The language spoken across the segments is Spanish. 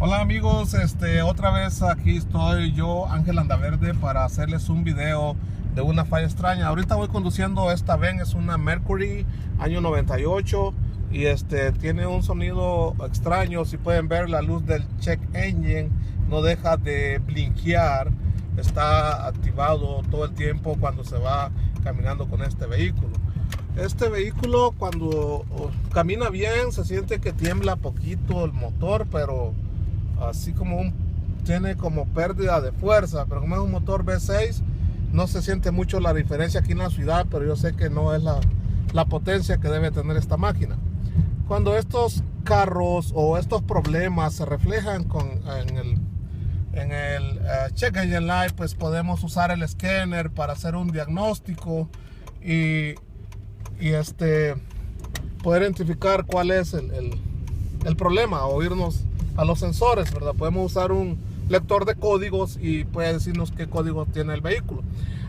Hola amigos, otra vez aquí estoy yo, Ángel Andaverde, para hacerles un video de una falla extraña. Ahorita voy conduciendo esta Ven, es una Mercury año 98 y tiene un sonido extraño. Si pueden ver, la luz del check engine no deja de blinkear, está activado todo el tiempo cuando se va caminando con este vehículo. Este vehículo cuando camina bien se siente que tiembla poquito el motor, pero así como tiene como pérdida de fuerza, pero como es un motor V6 no se siente mucho la diferencia aquí en la ciudad, pero yo sé que no es la potencia que debe tener esta máquina. Cuando estos carros o estos problemas se reflejan en el Check Engine Light, pues podemos usar el escáner para hacer un diagnóstico y poder identificar cuál es el problema, o irnos a los sensores, ¿verdad? Podemos usar un lector de códigos y puede decirnos qué código tiene el vehículo.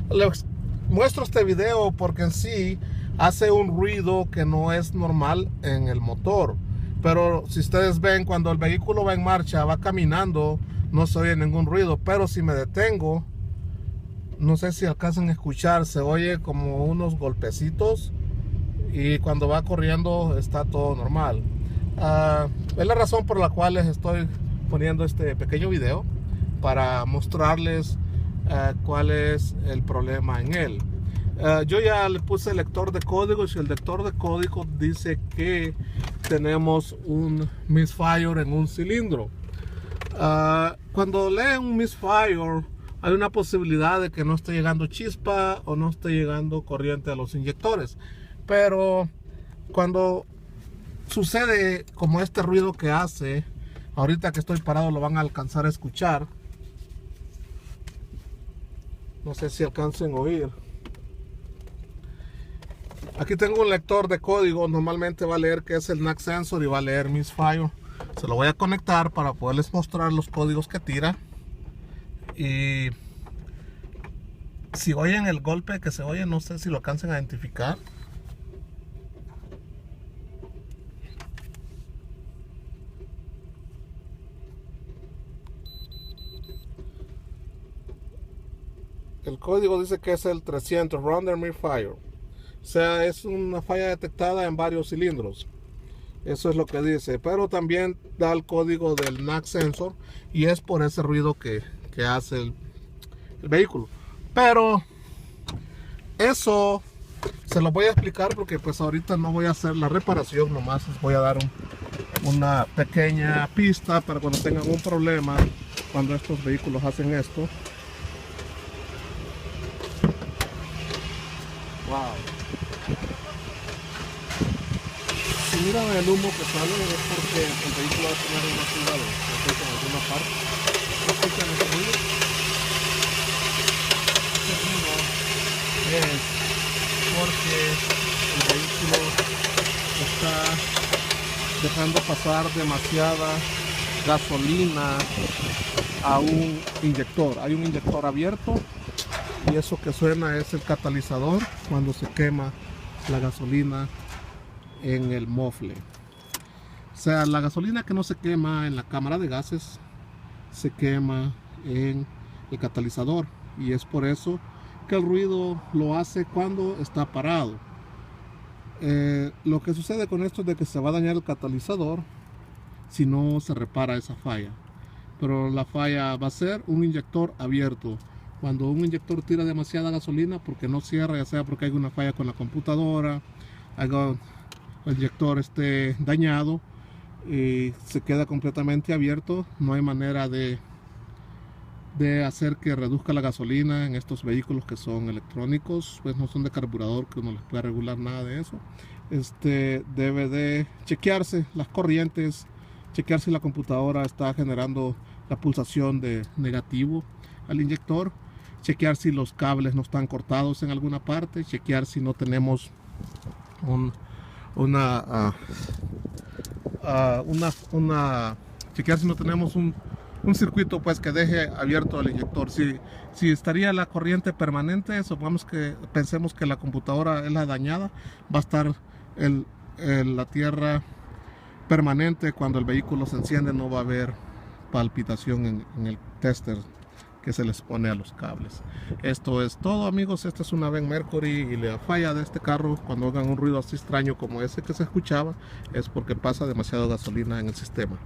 Les muestro este video porque en sí hace un ruido que no es normal en el motor, pero si ustedes ven, cuando el vehículo va en marcha, va caminando, no se oye ningún ruido, pero si me detengo, no sé si alcanzan a escuchar, se oye como unos golpecitos, y cuando va corriendo está todo normal. Es la razón por la cual les estoy poniendo este pequeño video, para mostrarles cuál es el problema en él. Yo ya le puse el lector de códigos y el lector de códigos dice que tenemos un misfire en un cilindro. Cuando lee un misfire, hay una posibilidad de que no esté llegando chispa o no esté llegando corriente a los inyectores, pero cuando sucede como este ruido que hace, ahorita que estoy parado lo van a alcanzar a escuchar, no sé si alcancen a oír. Aquí tengo un lector de código, normalmente va a leer que es el NAC sensor y va a leer misfire. Se lo voy a conectar para poderles mostrar los códigos que tira. Y si oyen el golpe que se oye, no sé si lo alcancen a identificar. El código dice que es el 300 Random Misfire. O sea, es una falla detectada en varios cilindros. Eso es lo que dice, pero también da el código del NAC sensor y es por ese ruido que hace el vehículo. Pero eso se lo voy a explicar porque pues ahorita no voy a hacer la reparación, nomás les voy a dar una pequeña pista para cuando tengan un problema, cuando estos vehículos hacen esto. Wow. Si miran el humo que sale, es porque el vehículo va a tener una fuga de aceite en alguna parte. ¿No escuchan ese ruido? Ese ruido es porque el vehículo está dejando pasar demasiada gasolina a un inyector. Hay un inyector abierto y eso que suena es el catalizador cuando se quema la gasolina en el mofle. O sea, la gasolina que no se quema en la cámara de gases se quema en el catalizador, y es por eso que el ruido lo hace cuando está parado. Lo que sucede con esto es de que se va a dañar el catalizador si no se repara esa falla, pero la falla va a ser un inyector abierto. Cuando un inyector tira demasiada gasolina porque no cierra, ya sea porque hay una falla con la computadora, el inyector esté dañado y se queda completamente abierto, no hay manera de hacer que reduzca la gasolina en estos vehículos que son electrónicos, pues no son de carburador que uno les pueda regular nada de eso. Debe de chequearse las corrientes, chequear si la computadora está generando la pulsación de negativo al inyector, chequear si los cables no están cortados en alguna parte, chequear si no tenemos chequear si no tenemos un circuito pues que deje abierto el inyector. Si estaría la corriente permanente, supongamos que pensemos que la computadora es la dañada, va a estar la tierra permanente. Cuando el vehículo se enciende no va a haber palpitación en el tester que se les pone a los cables. Esto es todo, amigos. Esta es una VEN Mercury, y la falla de este carro, cuando oigan un ruido así extraño como ese que se escuchaba, es porque pasa demasiada gasolina en el sistema.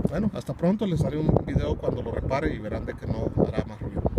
Bueno, hasta pronto. Les haré un video cuando lo repare y verán de que no hará más ruido.